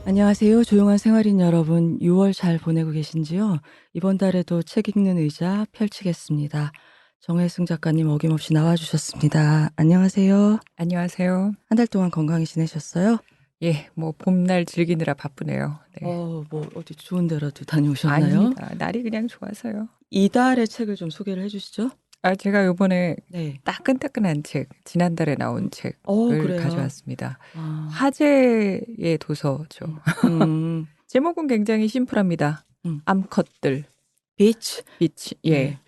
안녕하세요. 조용한 생활인 여러분, 6월 잘 보내고 계신지요? 이번 달에도 책 읽는 의자 펼치겠습니다. 정혜승 작가님 어김없이 나와주셨습니다. 안녕하세요. 안녕하세요. 한 달 동안 건강히 지내셨어요? 예, 뭐 봄날 즐기느라 바쁘네요. 네. 뭐 어디 좋은 데라도 다녀오셨나요? 아닙니다. 날이 그냥 좋아서요. 이달의 책을 좀 소개를 해주시죠. 제가 요번에 네. 따끈따끈한 책, 지난달에 나온 책을 그래요. 가져왔습니다. 아, 화제의 도서죠. 음, 제목은 굉장히 심플합니다. 음. 암컷들, 비치. 빛. 예. 네.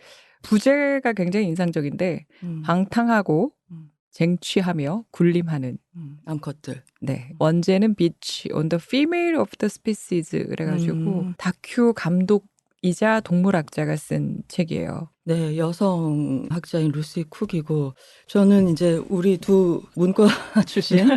부제가 굉장히 인상적인데 음, 방탕하고 음, 쟁취하며 군림하는. 암컷들. 네. 원제는 Beach on the Female of the Species 그래가지고 음. 다큐 감독이자 동물학자가 쓴 책이에요. 네, 여성 학자인 루시 쿡이고, 저는 이제 우리 두 문과 출신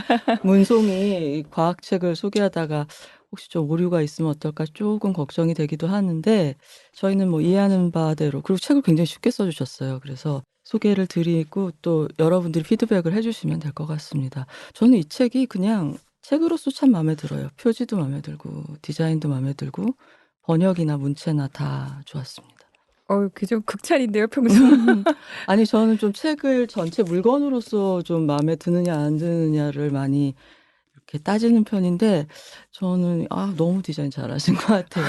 문송이 과학책을 소개하다가 혹시 좀 오류가 있으면 어떨까 조금 걱정이 되기도 하는데, 저희는 뭐 이해하는 바대로, 그리고 책을 굉장히 쉽게 써주셨어요. 그래서 소개를 드리고 또 여러분들이 피드백을 해주시면 될 것 같습니다. 저는 이 책이 그냥 책으로서 참 마음에 들어요. 표지도 마음에 들고, 디자인도 마음에 들고, 번역이나 문체나 다 좋았습니다. 그게 좀 극찬인데요, 평소. 아니, 저는 좀 책을 전체 물건으로서 좀 마음에 드느냐 안 드느냐를 많이 이렇게 따지는 편인데, 저는 너무 디자인 잘하신 것 같아요.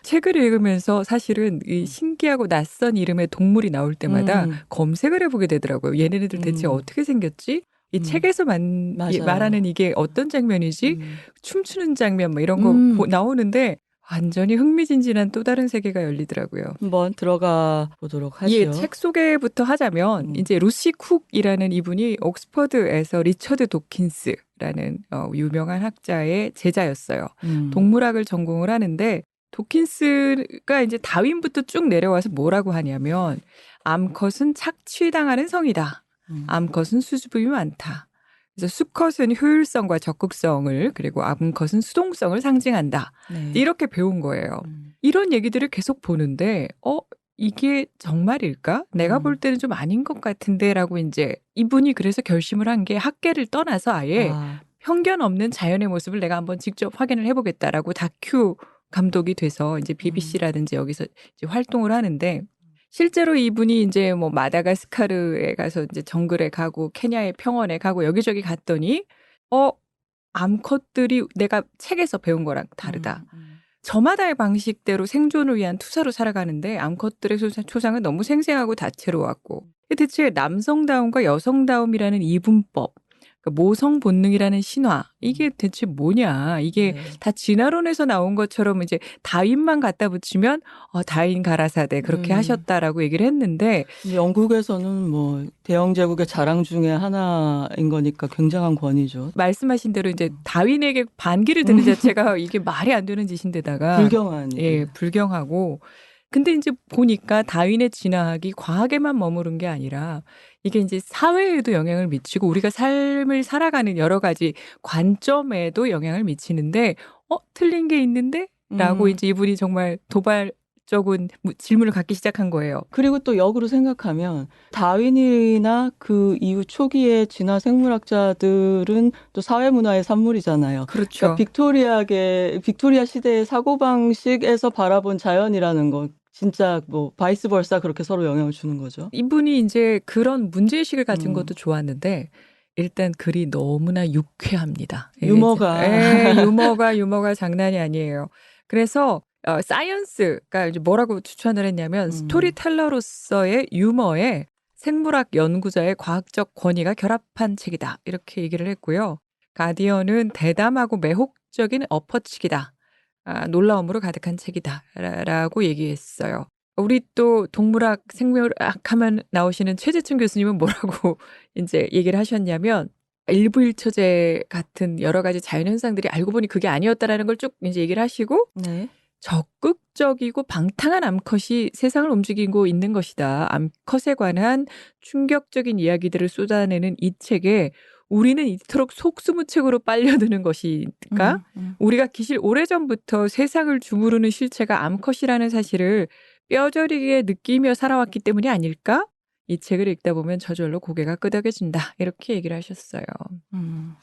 책을 읽으면서 사실은 이 신기하고 낯선 이름의 동물이 나올 때마다 음, 검색을 해보게 되더라고요. 얘네들 대체 음, 어떻게 생겼지? 이 음, 책에서 맞아요. 말하는 이게 어떤 장면이지? 음, 춤추는 장면 뭐 이런 거 음, 나오는데 완전히 흥미진진한 또 다른 세계가 열리더라고요. 한번 들어가 보도록 예, 하지요. 책 소개부터 하자면 음, 이제 루시 쿡이라는 이분이 옥스퍼드에서 리처드 도킨스라는 유명한 학자의 제자였어요. 음, 동물학을 전공을 하는데 도킨스가 이제 다윈부터 쭉 내려와서 뭐라고 하냐면 암컷은 착취당하는 성이다. 음, 암컷은 수줍음이 많다. 그래서 수컷은 효율성과 적극성을 그리고 암컷은 수동성을 상징한다. 네. 이렇게 배운 거예요. 음, 이런 얘기들을 계속 보는데 이게 정말일까? 내가 볼 음. 때는 좀 아닌 것 같은데라고 이제 이분이 그래서 결심을 한 게 학계를 떠나서 아예 아, 편견 없는 자연의 모습을 내가 한번 직접 확인을 해보겠다라고 다큐 감독이 돼서 이제 음, BBC라든지 여기서 이제 활동을 하는데 실제로 이분이 이제 뭐 마다가스카르에 가서 이제 정글에 가고 케냐의 평원에 가고 여기저기 갔더니 어 암컷들이 내가 책에서 배운 거랑 다르다. 음, 음, 저마다의 방식대로 생존을 위한 투사로 살아가는데 암컷들의 초상은 너무 생생하고 다채로웠고 대체 남성다움과 여성다움이라는 이분법 그러니까 모성 본능이라는 신화 이게 대체 뭐냐 이게 네. 다 진화론에서 나온 것처럼 이제 다윈만 갖다 붙이면 다윈 가라사대 그렇게 음. 하셨다라고 얘기를 했는데 영국에서는 뭐 대영 제국의 자랑 중에 하나인 거니까 굉장한 권위죠. 말씀하신 대로 이제 음. 다윈에게 반기를 드는 자체가 이게 말이 안 되는 짓인데다가 불경한 예, 일이에요. 불경하고 근데 이제 보니까 다윈의 진화학이 과학에만 머무른 게 아니라 이게 이제 사회에도 영향을 미치고 우리가 삶을 살아가는 여러 가지 관점에도 영향을 미치는데 틀린 게 있는데? 라고 음. 이제 이분이 정말 도발적인 질문을 갖기 시작한 거예요. 그리고 또 역으로 생각하면 다윈이나 그 이후 초기의 진화 생물학자들은 또 사회문화의 산물이잖아요. 그러니까 그렇죠. 빅토리아 시대의 사고방식에서 바라본 자연이라는 거 진짜 뭐 바이스 벌사 그렇게 서로 영향을 주는 거죠. 이분이 이제 그런 문제의식을 가진 음. 것도 좋았는데 일단 글이 너무나 유쾌합니다. 이게 이제 유머가 유머가 장난이 아니에요. 그래서 사이언스가 이제 뭐라고 추천을 했냐면 음. 스토리텔러로서의 유머에 생물학 연구자의 과학적 권위가 결합한 책이다. 이렇게 얘기를 했고요. 가디언은 대담하고 매혹적인 엎어치기다. 놀라움으로 가득한 책이다. 라고 얘기했어요. 우리 또 동물학, 생물학 하면 나오시는 최재춘 교수님은 뭐라고 이제 얘기를 하셨냐면 일부일처제 같은 여러 가지 자연현상들이 알고 보니 그게 아니었다라는 걸 쭉 이제 얘기를 하시고 네. 적극적이고 방탕한 암컷이 세상을 움직이고 있는 것이다. 암컷에 관한 충격적인 이야기들을 쏟아내는 이 책에 우리는 이토록 속수무책으로 빨려드는 것일까? 음. 우리가 기실 오래전부터 세상을 주무르는 실체가 암컷이라는 사실을 뼈저리게 느끼며 살아왔기 때문이 아닐까? 이 책을 읽다 보면 저절로 고개가 끄덕여진다. 이렇게 얘기를 하셨어요. 음.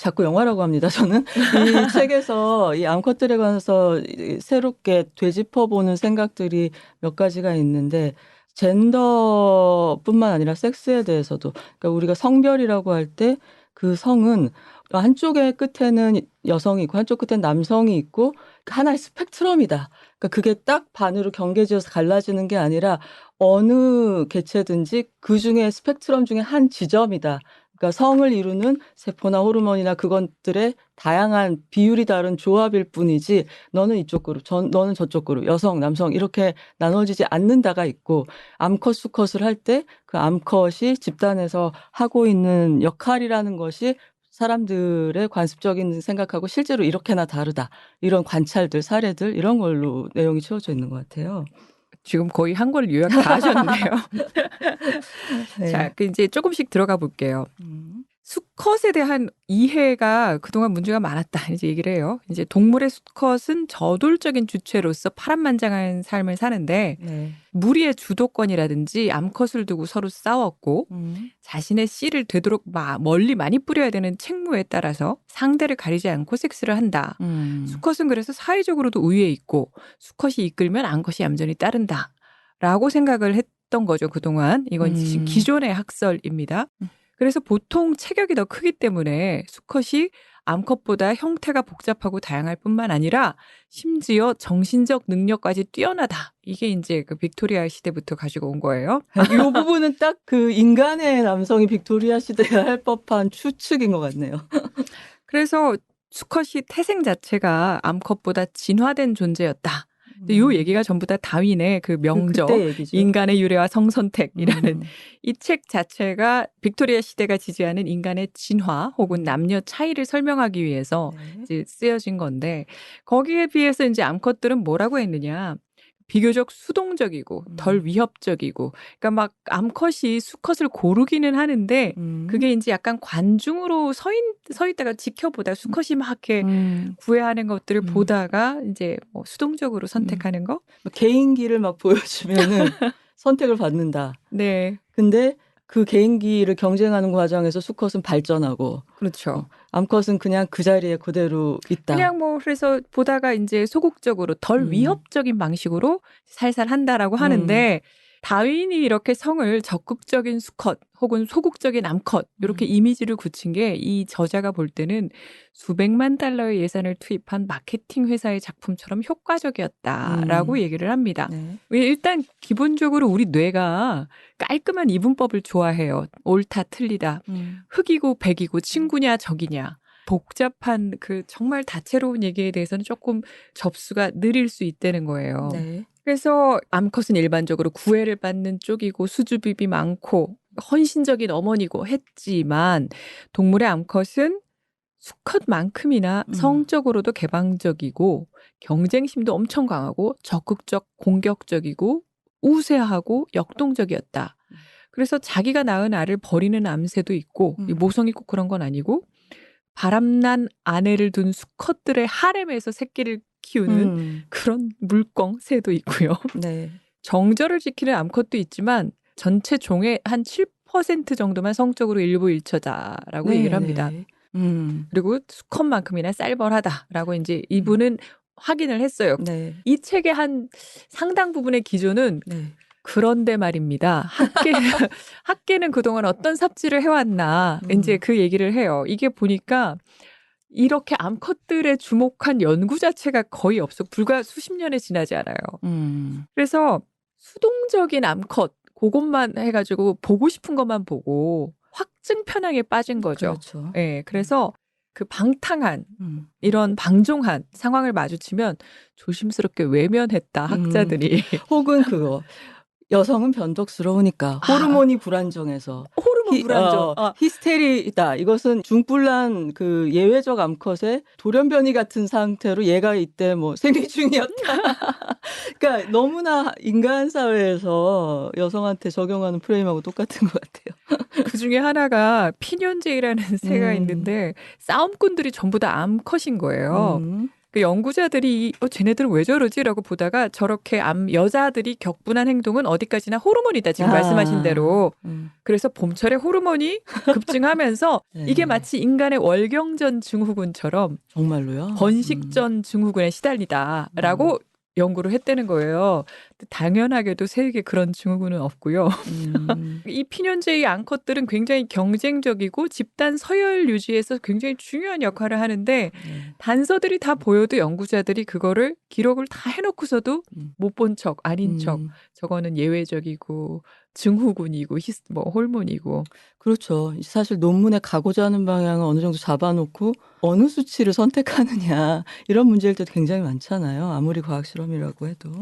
자꾸 영화라고 합니다. 저는 이 책에서 이 암컷들에 관해서 새롭게 되짚어보는 생각들이 몇 가지가 있는데 젠더뿐만 아니라 섹스에 대해서도 그러니까 우리가 성별이라고 할 때 그 성은 한쪽의 끝에는 여성이 있고 한쪽 끝에는 남성이 있고 하나의 스펙트럼이다. 그러니까 그게 딱 반으로 경계지어서 갈라지는 게 아니라 어느 개체든지 그 중에 스펙트럼 중에 한 지점이다. 그러니까 성을 이루는 세포나 호르몬이나 그것들의 다양한 비율이 다른 조합일 뿐이지 너는 이쪽 그룹, 너는 저쪽 그룹, 여성, 남성 이렇게 나눠지지 않는다가 있고 암컷, 수컷을 할 때 그 암컷이 집단에서 하고 있는 역할이라는 것이 사람들의 관습적인 생각하고 실제로 이렇게나 다르다. 이런 관찰들, 사례들 이런 걸로 내용이 채워져 있는 것 같아요. 지금 거의 한 권 요약 다 하셨는데요. 네. 자, 이제 조금씩 들어가 볼게요. 수컷에 대한 이해가 그동안 문제가 많았다. 이제 얘기를 해요. 이제 동물의 수컷은 저돌적인 주체로서 파란만장한 삶을 사는데 네. 무리의 주도권이라든지 암컷을 두고 서로 싸웠고 자신의 씨를 되도록 멀리 많이 뿌려야 되는 책무에 따라서 상대를 가리지 않고 섹스를 한다. 수컷은 그래서 사회적으로도 우위에 있고 수컷이 이끌면 암컷이 얌전히 따른다. 라고 생각을 했던 거죠. 그동안. 이건 기존의 학설입니다. 그래서 보통 체격이 더 크기 때문에 수컷이 암컷보다 형태가 복잡하고 다양할 뿐만 아니라 심지어 정신적 능력까지 뛰어나다. 이게 이제 그 빅토리아 시대부터 가지고 온 거예요. 이 부분은 딱 그 인간의 남성이 빅토리아 시대에 할 법한 추측인 것 같네요. 그래서 수컷이 태생 자체가 암컷보다 진화된 존재였다. 근데 이 얘기가 전부 다 다윈의 그 명저, 그때 얘기죠. 인간의 유래와 성선택이라는 이 책 자체가 빅토리아 시대가 지지하는 인간의 진화 혹은 남녀 차이를 설명하기 위해서 이제 쓰여진 건데 거기에 비해서 이제 암컷들은 뭐라고 했느냐. 비교적 수동적이고 덜 위협적이고 그러니까 막 암컷이 수컷을 고르기는 하는데 그게 이제 약간 관중으로 서 있다가 지켜보다 수컷이 막 이렇게 구애하는 것들을 보다가 이제 뭐 수동적으로 선택하는 거 개인기를 막 보여주면은 선택을 받는다. 네. 근데 그 개인기를 경쟁하는 과정에서 수컷은 발전하고 그렇죠. 암컷은 그냥 그 자리에 그대로 있다. 그냥 뭐 그래서 보다가 이제 소극적으로 덜 위협적인 방식으로 살살 한다라고 하는데 다윈이 이렇게 성을 적극적인 수컷 혹은 소극적인 암컷 이렇게 이미지를 굳힌 게 이 저자가 볼 때는 수백만 달러의 예산을 투입한 마케팅 회사의 작품처럼 효과적이었다라고 얘기를 합니다. 네. 일단 기본적으로 우리 뇌가 깔끔한 이분법을 좋아해요. 옳다 틀리다. 흑이고 백이고 친구냐 적이냐. 복잡한 그 정말 다채로운 얘기에 대해서는 조금 접수가 느릴 수 있다는 거예요. 네. 그래서 암컷은 일반적으로 구애를 받는 쪽이고 수줍음이 많고 헌신적인 어머니고 했지만 동물의 암컷은 수컷만큼이나 성적으로도 개방적이고 경쟁심도 엄청 강하고 적극적 공격적이고 우세하고 역동적이었다. 그래서 자기가 낳은 알을 버리는 암새도 있고 모성이 꼭 그런 건 아니고 바람난 아내를 둔 수컷들의 하렘에서 새끼를 키우는 그런 물컹 새도 있고요. 네. 정절을 지키는 암컷도 있지만 전체 종의 한 7% 정도만 성적으로 일부일처다라고 얘기를 합니다. 그리고 수컷만큼이나 쌀벌하다라고 이제 이분은 확인을 했어요. 네. 이 책의 한 상당 부분의 기조는 그런데 말입니다. 학계는 그동안 어떤 삽질을 해왔나 이제 그 얘기를 해요. 이게 보니까 이렇게 암컷들에 주목한 연구 자체가 거의 없어. 불과 수십 년에 지나지 않아요. 그래서 수동적인 암컷 그것만 해가지고 보고 싶은 것만 보고 확증 편향에 빠진 거죠. 그렇죠. 네, 그래서 그 방탕한 이런 방종한 상황을 마주치면 조심스럽게 외면했다 학자들이. 혹은 그거. 여성은 변덕스러우니까 호르몬이 불안정해서 호르몬 불안정. 히스테리다. 이것은 중불난 그 예외적 암컷의 돌연변이 같은 상태로 얘가 이때 뭐 생리 중이었다. 그러니까 너무나 인간 사회에서 여성한테 적용하는 프레임하고 똑같은 것 같아요. 그 중에 하나가 피년제이라는 새가 있는데 싸움꾼들이 전부 다 암컷인 거예요. 그 연구자들이 쟤네들은 왜 저러지라고 보다가 저렇게 여자들이 격분한 행동은 어디까지나 호르몬이다. 지금 말씀하신 대로. 그래서 봄철에 호르몬이 급증하면서 네. 이게 마치 인간의 월경전 증후군처럼 정말로요? 번식전 증후군에 시달리다라고 연구를 했다는 거예요. 당연하게도 새에게 그런 증후군은 없고요. 이 피년제의 암컷들은 굉장히 경쟁적이고 집단 서열 유지에서 굉장히 중요한 역할을 하는데 네. 단서들이 다 보여도 연구자들이 그거를 기록을 다 해놓고서도 못 본 척, 아닌 척. 저거는 예외적이고 증후군이고 뭐 호르몬이고. 그렇죠. 사실 논문에 가고자 하는 방향을 어느 정도 잡아놓고 어느 수치를 선택하느냐 이런 문제일 때도 굉장히 많잖아요. 아무리 과학 실험이라고 해도.